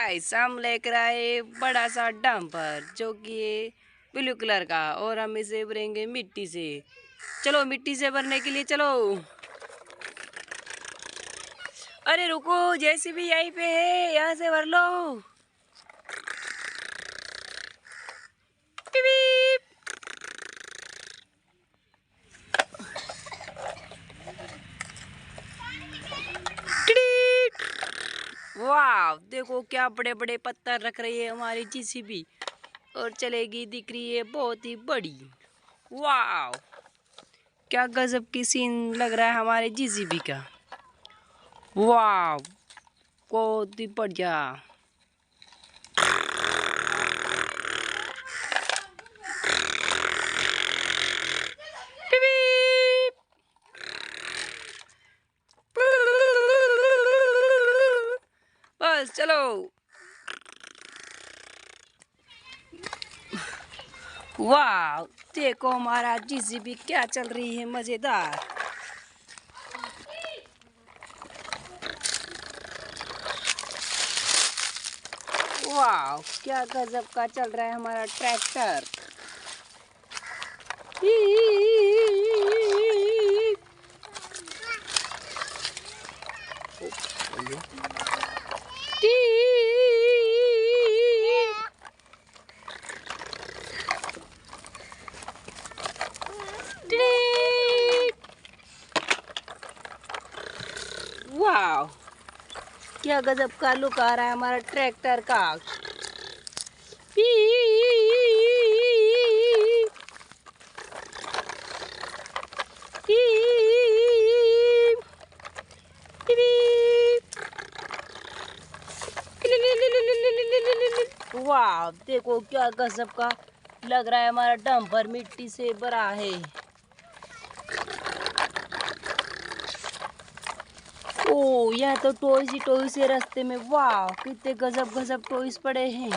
Guys हम लेकर आए बड़ा सा डंपर जो कि ये ब्लू कलर का, और हम इसे भरेंगे मिट्टी से। चलो मिट्टी से भरने के लिए चलो। अरे रुको, जेसीबी यहीं पे है, यहाँ से भर लो। वाह, देखो क्या बड़े बड़े पत्थर रख रही है हमारी जेसीबी, और चलेगी, दिख रही है बहुत ही बड़ी। वाह, क्या गजब की सीन लग रहा है हमारे जेसीबी का। वाह, बहुत ही बढ़िया। बस चलो। वाह, देखो हमारा जेसीबी क्या चल रही है, मजेदार। वाह, क्या गजब का चल रहा है हमारा ट्रैक्टर। वाह, क्या गजब का लुक आ रहा है हमारा ट्रैक्टर का। वाह, देखो क्या गजब का लग रहा है हमारा डंपर, मिट्टी से भरा है। ओ, यह तो टॉयज ही टॉयज है रास्ते में। वाह, कितने गजब गजब टॉयज पड़े हैं।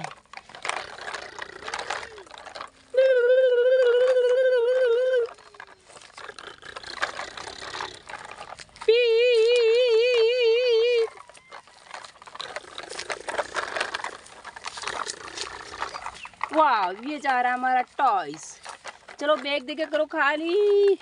वाह, ये जा रहा है हमारा टॉयज। चलो बैग देके करो खाली।